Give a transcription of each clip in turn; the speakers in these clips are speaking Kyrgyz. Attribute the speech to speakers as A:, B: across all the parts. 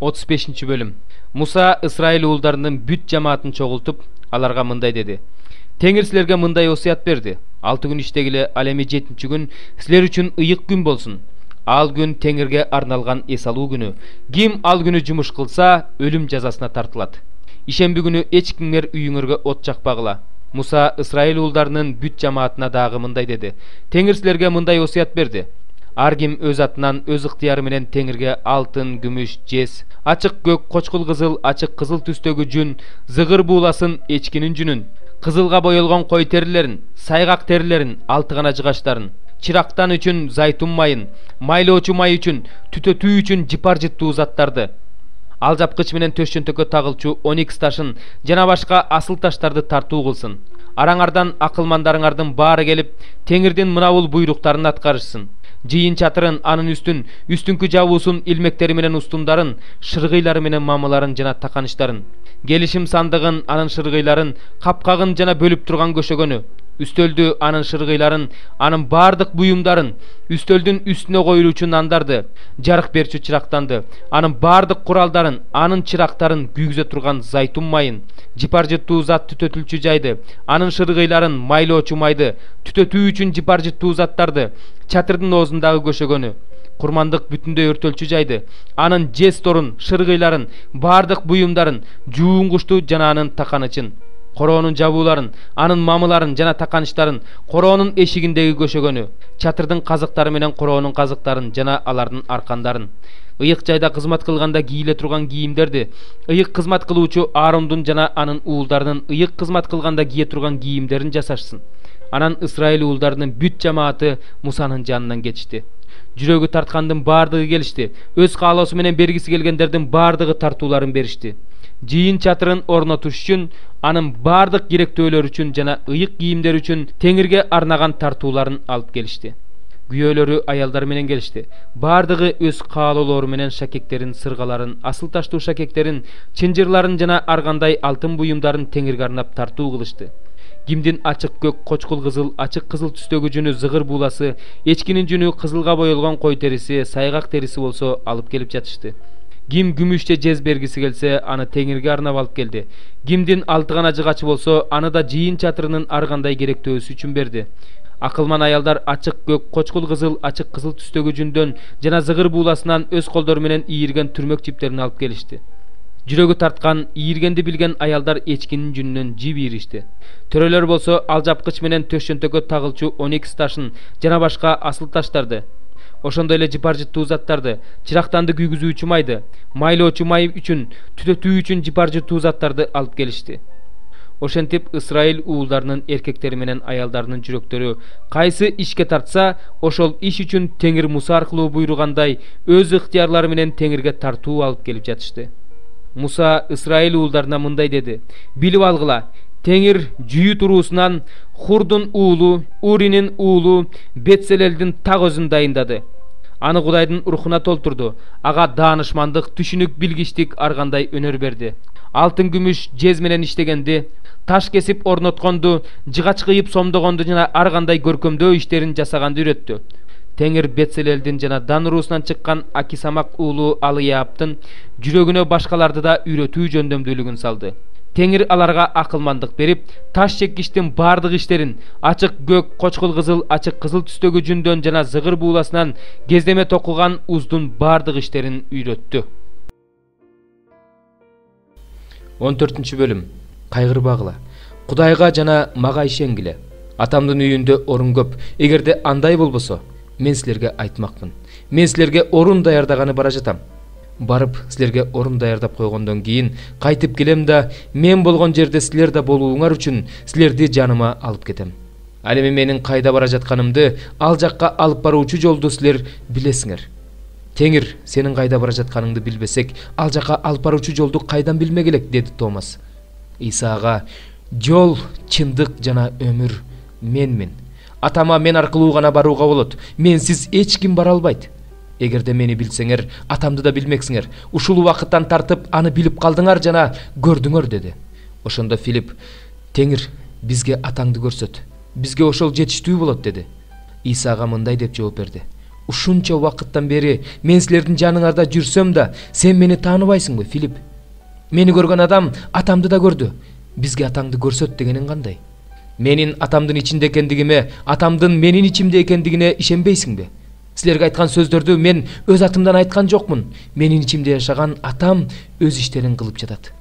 A: 35 bölüm. Musa Исраил уулдарынын бүт жамаатын чогултуп, аларга мындай деди: Теңир силерге мындай осуят берди. 6 күн иштегиле, ал эми 7-чи күн силер үчүн ыйык күн болсун. Ал күн Теңирге арналган эс алуу күнү. Ким ал күнү жумуш кылса, өлүм жазасына тартылат. Ишемби күнү эч кимдер үйүңөргө от жакпагыла. Musa Исраил уулдарынын бүт жамаатына дагы мындай деди: Теңир силерге мындай осуят берди. Ар ким өз атынан, өз ыктыяры менен Теңирге алтын, күмүш, жез, ачык көк, кочкул кызыл, ачык кызыл түстөгү жүн, зыгыр бууласын, эчкинин жүнүн, кызылга боелгон кой терилерин, сайгак терилерин, алты гана жыгачтарын, чырактан үчүн зайтун майын, майлоочу май үчүн, түтөтүү үчүн жыпар жыттуу заттарды, ал жапкыч менен төшчөнтөккө тагылчу оникс ташын жана башка асыл таштарды тартуу кылсын. Араңардан акылмандарыңардын баары келип, Теңирдин мынабул буйруктарын аткарышсын. Жыйын чатырын, анын үстүн, үстүнкү жабуусун, илмектери менен устундарын, шыргыйлары менен мамыларын жана таканыштарын, келишим сандыгын, анын шыргыйларын, капкагын жана бөлүп турган көшөгөнү, үстөлдү, анын шыргыйларын, анын баардык буюмдарын, үстөлдүн үстүнө коюлуучу нандарды, жарык берчү чырактанды, анын баардык куралдарын, анын чырактарын, күйгүзө турган зайтун майын, жыпар жыттуу зат түтөтүлчү жайды, анын шыргыйларын, майлоочу майды, түтөтүү үчүн жыпар жыттуу заттарды, чатырдын оозундагы көшөгөнү, курмандык бүтүндөй өртөлчү жайды, анын жез торун, шыргыйларын, баардык буюмдарын, жуун кушту жана анын таканычын, короонун жабууларын, анын мамыларын жана таканыштарын, короонун эшигиндеги көшөгөнү, чатырдын казыктары менен короонун казыктарын жана алардын аркандарын, ыйык жайда кызмат кылганда кийиле турган кийимдерди, ыйык кызмат кылуучу Аарондун жана анын уулдарынын ыйык кызмат кылганда кие турган кийимдерин жасашсын. Анан Исраил уулдарынын бүт жамааты Мусанын жанынан кетишти. Жүрөгү тарткандын баардыгы келишти. Өз каалоосу менен бергиси келгендердин баардыгы тартууларын беришти. Жыйын чатырын орнотуш үчүн, анын баардык керектөөлөр үчүн жана ыйык кийимдер үчүн Теңирге арнаган тартууларын алып келишти. Күйөөлөрү аялдар менен келишти. Баардыгы өз каалоолору менен шакектерин, сыргаларын, асыл таштуу шакектерин, чынжырларын жана аргандай алтын буюмдарын Теңирге арнап тартуу кылышты. Кимдин ачык көк, кочкул кызыл, ачык кызыл түстөгү жүнү, зыгыр бууласы, эчкинин жүнү, кызылга боелгон кой териси, сайгак териси болсо алып келип жатышты. Ким күмүшче жез бергиси келсе, аны Теңирге арнап алып келди. Кимдин алты гана жыгачы болсо, аны да жыйын чатырынын аргандай керектөөсү үчүн берди. Акылман аялдар ачык көк, кочкул кызыл, ачык кызыл түстөгү жүндөн жана зыгыр бууласынан өз колдору менен ийирген түрмөк жиптерин алып келишти. Жүрөгү тарткан, ийиргенди билген аялдар эчкинин жүнүнөн жип ийиришти. Төрөлөр болсо ал жапкыч менен төшчөнтөккө тагылчу оникс ташын жана башка асыл таштарды, ошондой эле жыпар жыттуу заттарды, чырактанды күйгүзүүчү майды, майлоочу май үчүн, түтөтүү үчүн жыпар жыттуу заттарды алып келишти. Ошентип Исраил уулдарынын эркектери менен аялдарынын жүрөктөрү кайсы ишке тартса, ошол иш үчүн Теңир Муса аркылуу буйругандай өз ыктыярлары менен Теңирге тартуу алып келип жатышты. Муса Исраил уулдарына мындай деди: Билип алгыла, Теңир Жүйүт уруусунан Хурдун уулу, Уринин уулу Бетселелдин так өзүн дайындады. Аны Кудайдын рухуна толтурду. Ага даанышмандык, түшүнүк, билгичтик аргандай өнөр берди. Алтын, күмүш, жез менен иштегенди, таш кесип орнотконду, жыгач кыйып сомдогонду жана аргандай көркөмдөө иштерин жасаганды үйрөттү. Теңир Бетселелдин жана Дан уруусунан чыккан Акисамак уулу Алыяптын жүрөгүнө башкаларды да үйрөтүү жөндөмдүүлүгүн салды. Теңир аларга акылмандык берип, таш чеккичтин баардык иштерин, ачык көк, кочкул кызыл, ачык кызыл түстөгү жүндөн жана зыгыр бууласынан кездеме токуган уздун баардык иштерин үйрөттү. 14 бөлүм. Кайгырбагыла. Кудайга жана мага ишенгиле. Атамдын үйүндө орун көп. Эгерде андай болбосо, мен силерге айтмакмын. Мен силерге орун даярдаганы бара жатам. Барып силерге орун даярдап койгондон кийин кайтып келем да, мен болгон жерде силер да болууңар үчүн силерди жаныма алып кетем. Ал эми менин кайда бара жатканымды, ал жакка алып баруучу жолду силер билесиңер. Теңир, сенин кайда бара жатканыңды билбесек, ал жакка алып баруучу жолду кайдан билмек элек, деди Томас. Исаага: Жол, чындык жана өмүр менмин. Атама мен аркылуу гана барууга болот. Менсиз эч ким бара албайт. Эгерде мени билсеңер, атамды да билмексиңер. Ушул убакыттан тартып аны билип калдыңар жана көрдүңөр, деди. Ошондо Филипп: Теңир, бизге атаңды көрсөт. Бизге ошол жетиштүү болот, деди. Исаага мындай деп жооп берди:
B: Ушунча убакыттан бери мен силердин жаныңарда жүрсөм да, сен мени тааныбайсыңбы, Филипп? Мени көргөн адам атамды да көрдү. Бизге атаңды көрсөт дегениң кандай? Менин атамдын ичинде экендигиме, атамдын менин ичимде экендигине ишенбейсиңби? Силерге айткан сөздөрдү мен өз атымдан айткан жокмун. Менин ичимде жашаган атам өз иштерин кылып жатат.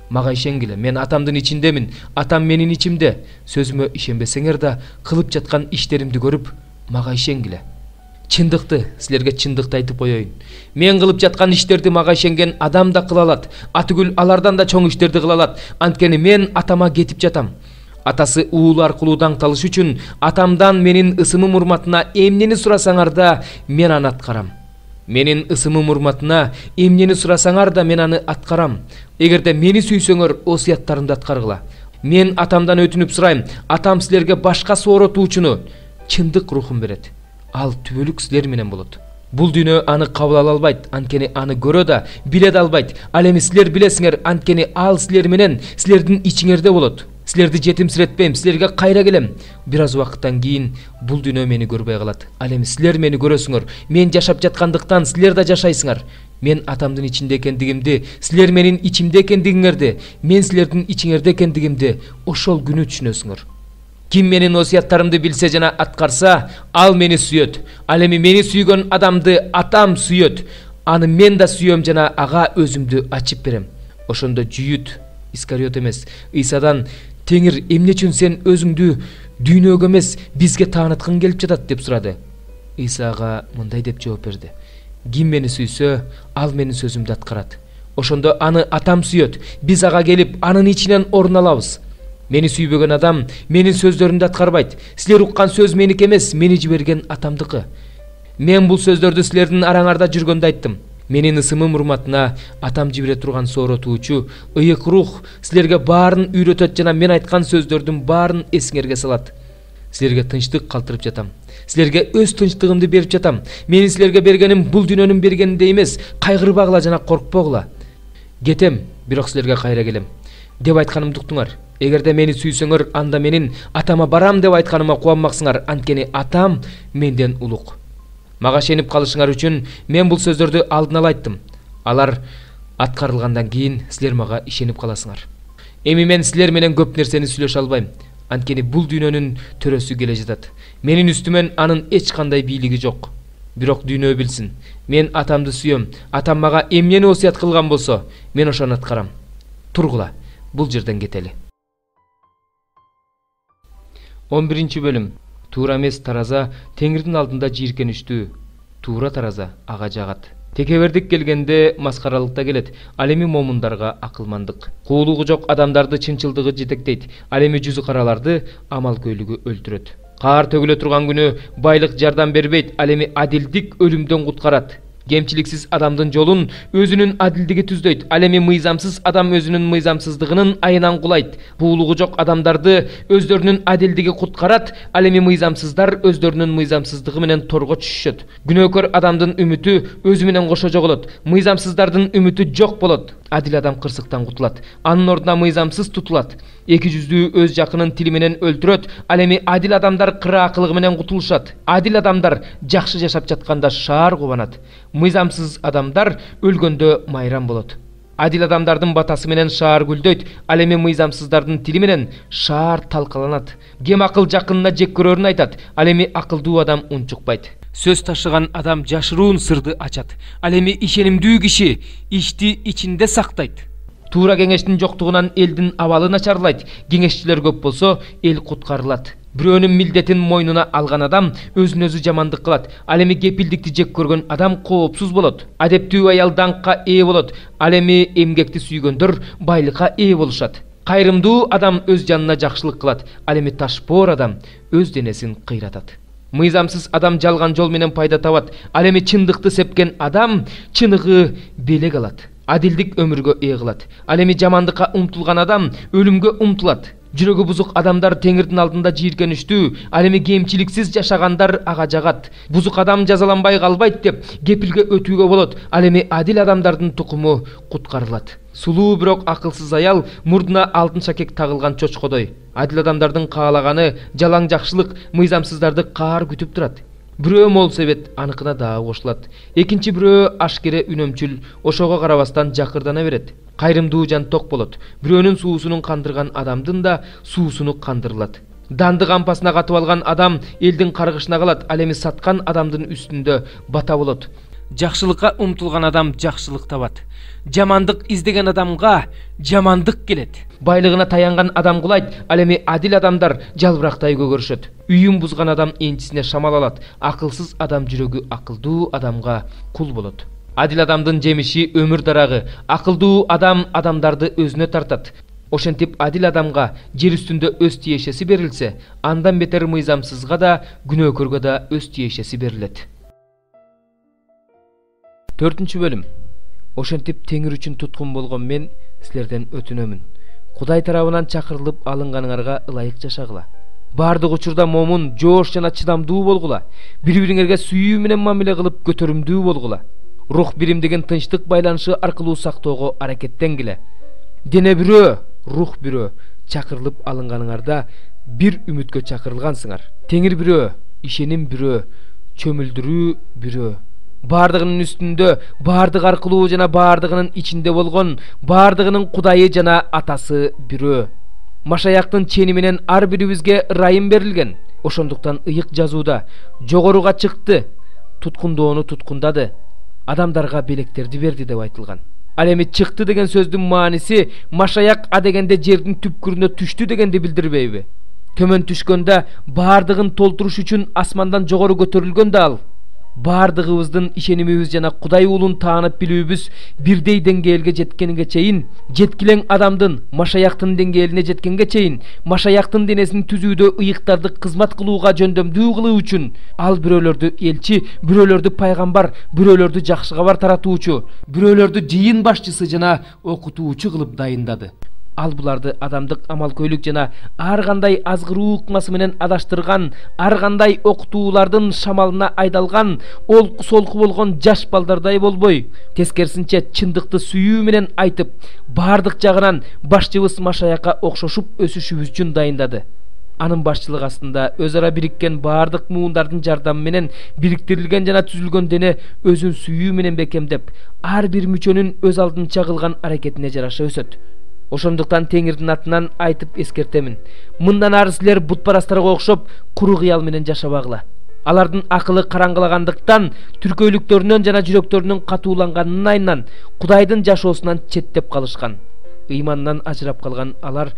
B: Мага ишенгиле, мен атамдын ичиндемин, атам менин ичимде. Сөзүмө ишенбесеңер да, кылып жаткан иштеримди көрүп, мага ишенгиле. Чындыкты, силерге чындыкты айтып коеюн. Мен кылып жаткан иштерди мага ишенген адам да кыла алат. Атүгүл алардан да чоң иштерди кыла алат. Анткени мен атама кетип жатам. Атасы уулу аркылуу даңталыш үчүн атамдан менин ысымым урматына эмнени сурасаңар да мен аны аткарам. Менин ысымым урматына эмнени сурасаңар да мен аны аткарам. Эгерде мени сүйсөңөр, осуяттарымды аткаргыла. Мен атамдан өтүнүп сурайм, атам силерге башка сооротуучуну, чындык рухун берет. Ал түбөлүк силер менен болот. Бул дүйнө аны кабыл ала албайт, анткени аны көрө да, биле да албайт. Ал эми силер билесиңер, анткени ал силер менен силердин ичиңерде болот. Силерди жетимсиретпейм, силерге кайра келем. Бир аз убакыттан кийин бул дүйнө мени көрбөй калат. Ал эми силер мени көрөсүңөр. Мен жашап жаткандыктан силер да жашайсыңар. Мен атамдын ичинде экендигимди, силер менин ичимде экендигиңерди, мен силердин ичиңерде экендигимди ошол күнү түшүнөсүңөр. Ким менин осуяттарымды билсе жана аткарса, ал мени сүйөт. Ал эми мени сүйгөн адамды атам сүйөт. Аны мен да сүйөм жана ага өзүмдү ачып берем. Ошондо Жүйүт, Искариот эмес, Ыйсадан Теңир эмне үчүн сен өзүңдү дүйнөгө эмес бизге тааныткың келип жатат деп сурады. Ыйса ага мындай деп жооп берди. Ким мени сүйсө, ал менин сөзүмдү аткарат. Ошондо аны атам сүйөт. Биз ага келип анын ичинен орун алабыз. Мени сүйбөгөн адам менин сөздөрүмдү аткарбайт. Силер уккан сөз меники эмес, мени жиберген атамдыкы. Мен бул сөздөрдү силердин араңарда жүргөндө айттым. Менин ысымым урматына атам жибере турган сооротуучу, ыйык рух силерге баарын үйрөтөт жана мен айткан сөздөрдүн баарын эсиңерге салат. Силерге тынчтык калтырып жатам. Силерге өз тынчтыгымды берип жатам. Менин силерге бергеним бул дүйнөнүн бергениндей эмес, кайгырбагыла жана коркпогула. Кетем, бирок силерге кайра келем. Деп айтканымды уктуңар. Эгерде мени сүйсөңөр, анда менин атама барам деп айтканыма кубанмаксыңар, анткени атам менден улук. Мага ишенип калышыңар үчүн мен бул сөздөрдү алдын ала айттым. Алар аткарылгандан кийин силер мага ишенип каласыңар. Эми мен силер менен көп нерсени сүйлөшө албайм, анткени бул дүйнөнүн төрөсү келе жатат. Менин үстүмөн анын эч кандай бийлиги жок. Бирок дүйнө билсин, мен атамды сүйөм. Атам мага эмнени осуят кылган болсо, мен ошону аткарам. Тургула, бул жерден кетели. 11-бөлүм. Туура эмес тараза Теңирдин алдында жийиркеништүү. Туура тараза ага жагат. Текебердик келгенде маскаралыкта келет. Ал эми момундарга акылмандык. Куулугу жок адамдарды чынчылдыгы жетектейт. Ал эми жүзү караларды амалкөйлүгү өлтүрөт. Каар төгүлө турган күнү байлык жардам бербейт. Ал эми адилдик өлүмдөн куткарат. Кемчиликсиз адамдын жолун өзүнүн адилдиги түздөйт. Ал эми мыйзамсыз адам өзүнүн мыйзамсыздыгынын айынан кулайт. Куулугу жок адамдарды өздөрүнүн адилдиги куткарат. Ал эми мыйзамсыздар өздөрүнүн мыйзамсыздыгы менен торго түшүшөт. Күнөөкөр адамдын үмүтү өзү менен кошо жоголот. Мыйзамсыздардын үмүтү жок болот. Адил адам кырсыктан кутулат. Анын ордуна мыйзамсыз тутулат. Эки жүздүү өз жакынын тили менен өлтүрөт. Ал эми адил адамдар кыра акылыгы менен кутулушат. Адил адамдар жакшы жашап жатканда шаар кубанат. Мыйзамсыз адамдар өлгөндө майрам болот. Адил адамдардын батасы менен шаар гүлдөйт. Ал эми мыйзамсыздардын тили менен шаар талкаланат. Кем акыл жакынына жек көрөрүн айтат. Ал эми акылдуу адам унчукпайт. Сөз ташыган адам жашыруун сырды ачат. Ал эми ишенимдүү киши ишти ичинде сактайт. Туура кеңештин жоктугунан элдин абалы начарлайт. Кеңешчилер көп болсо эл куткарылат. Бирөөнүн милдетин мойнуна алган адам өзүн өзү жамандык кылат. Ал эми кепилдикти жек көргөн адам коопсуз болот. Адептүү аял даңкка ээ болот. Ал эми эмгекти сүйгөндөр байлыкка ээ болушат. Кайрымдуу адам өз жанына жакшылык кылат. Ал эми ташпоор адам өз денесин кыйратат. Мыйзамсыз адам жалган жол менен пайда табат. Ал эми чындыкты сепкен адам чыныгы белек алат. Адилдик өмүргө ээ кылат. Ал эми жамандыкка умтулган адам өлүмгө умтулат. Жүрөгү бузук адамдар Теңирдин алдында жийиркеништүү. Ал эми кемчиликсиз жашагандар ага жагат. Бузук адам жазаланбай калбайт деп кепилге өтүүгө болот. Ал эми адил адамдардын тукуму куткарылат. Сулуу бирок акылсыз аял мурдуна алтын шакек тагылган чочкодой. Адил адамдардын каалаганы жалаң жакшылык, мыйзамсыздарды каар күтүп турат. Бирөө мол себет аныкына дагы кошулат. Экинчи бирөө ашкере үнөмчүл, ошого карабастан жакырдана берет. Кайрымдуу жан ток болот. Бирөөнүн суусунун кандырган адамдын да суусуну кандырылат. Данды кампасына катып алган адам элдин каргышына калат, ал эми саткан адамдын үстүндө бата болот. Жакшылыкка умтулган адам жакшылык табат. Жамандык издеген адамга жамандык келет. Байлыгына таянган адам кулайт, ал эми адил адамдар жалбырактай көгөрүшөт. Үйүн бузган адам энчисине шамал алат. Акылсыз адам жүрөгү акылдуу адамга кул болот. Адил адамдын жемиши өмүр дарагы. Акылдуу адам адамдарды өзүнө тартат. Ошентип адил адамга жер үстүндө өз тиешеси берилсе, андан бетер мыйзамсызга да, күнөөкөргө да өз тиешеси берилет. 4-чү бөлүм. Ошентип теңир үчүн туткун болгон мен силерден өтүнөмүн. Кудай тарабынан чакырылып алынганыңарга ылайык жашагыла. Бардык учурда момун, жоош жана чыдамдуу болгула. Бири-бириңерге сүйүү менен мамиле кылып көтөрүмдүү болгула. Рух биримдигин тынчтык байланышы аркылуу сактоого аракеттенгиле. Дене бирөө, рух бирөө, чакырылып алынганыңарда бир үмүткө чакырылгансыңар. Теңир бирөө, ишеним бирөө, чөмүлдүрүү бирөө. Бардыгынын үстүндө, бардык аркылуу жана бардыгынын ичинде болгон, бардыгынын Кудайы жана Атасы бирөө. Машаяктын чени менен ар бирибизге ырайым берилген. Ошондуктан ыйык жазууда жогоруга чыкты, туткундоону туткундады, адамдарга белектерди берди деп айтылган. Ал эми чыкты деген сөздүн мааниси машаяк а дегенде жердин түпкүрүнө түштү дегенди билдирбейби? Төмөн түшкөндө бардыгын толтуруш үчүн асмандан жогору көтөрүлгөн да ал. Бардыгыбыздын ишенимибиз жана Кудай уулун таанып билүүбүз бирдей деңгээлге жеткенге чейин, жеткилең адамдын машаяктын деңгээлине жеткенге чейин, машаяктын денесин түзүүдө ыйыктарды кызмат кылууга жөндөмдүү кылуу үчүн ал бирөөлөрдү элчи, бирөөлөрдү пайгамбар, бирөөлөрдү жакшы кабар таратуучу, бирөөлөрдү жыйын башчысы жана окутуучу кылып дайындады. Ал буларды адамдык амалкөйлүк жана ар кандай азгыруу ыкмасы менен адаштырган, ар кандай окутуулардын шамалына айдалган, олку солку болгон жаш балдардай болбой, тескерисинче чындыкты сүйүү менен айтып, бардык жагынан башчыбыз Машаякка окшошуп өсүшүбүз үчүн дайындады. Анын башчылыгы астында өз ара бириккен бардык муундардын жардамы менен бириктирилген жана түзүлгөн дене өзүн сүйүү менен бекемдеп, ар бир мүчөнүн өз алдынча кылган аракетине жараша өсөт. Ошондуктан Теңирдин атынан айтып эскертемин. Мындан ары силер бутпарастарга окшоп куру кыял менен жашабагыла. Алардын акылы караңгылагандыктан, түркөйлүктөрүнөн жана жүрөктөрүнүн катууланганын айынан Кудайдын жашоосунан четтеп калышкан. Ыймандан ажырап калган алар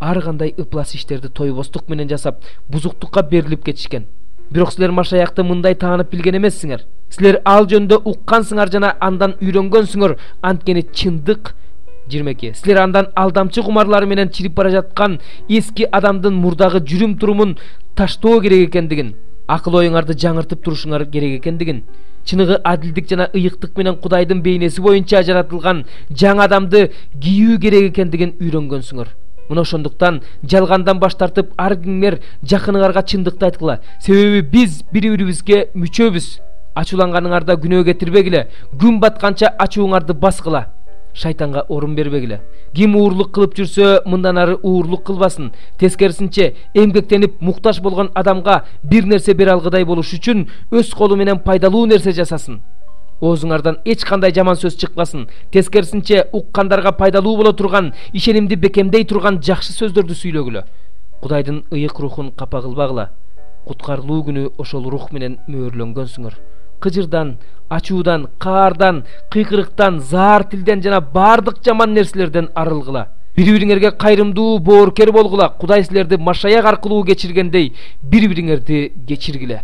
B: ар кандай ыплас иштерди тойбостук менен жасап, бузуктукка берилип кетишкен. Бирок силер Машаякты мындай таанып билген эмессиңер. Силер ал жөндө уккансыңар жана андан үйрөнгөнсүңөр, анткени чындык 22. Силер андан алдамчы кумарлары менен чирип бара жаткан эски адамдын мурдагы жүрүм турумун таштоо керек экендигин, акыл оюңарды жаңыртып турушуңар керек экендигин, чыныгы адилдик жана ыйыктык менен Кудайдын бейнеси боюнча жаратылган жаңы адамды кийүү керек экендигин үйрөнгөнсүңөр. Мына ошондуктан жалгандан баш тартып ар кимдер жакыныңарга чындыкты айткыла, себеби биз бири-бирибизге мүчөбүз. Ачууланганыңарда күнөө кетирбегиле, күн батканча ачууңарды баскыла. Шайтанга орун бербегиле. Ким уурлук кылып жүрсө, мындан ары уурлук кылбасын. Тескерисинче, эмгектенип муктаж болгон адамга бир нерсе бере алгыдай болуш үчүн өз колу менен пайдалуу нерсе жасасын. Оозуңардан эч кандай жаман сөз чыкпасын. Тескерисинче, уккандарга пайдалуу боло турган, ишенимди бекемдей турган жакшы сөздөрдү сүйлөгүлө. Кудайдын ыйык рухун капа кылбагыла. Куткарылуу күнү ошол рух менен мөөрлөнгөнсүңөр. Кыжырдан, ачуудан, каардан, кыйкырыктан, заар тилден жана бардык жаман нерселерден арылгыла. Бири-бириңерге кайрымдуу, бооркер болгула. Кудай силерди Машаяк аркылуу кечиргендей, бири-бириңерди кечиргиле.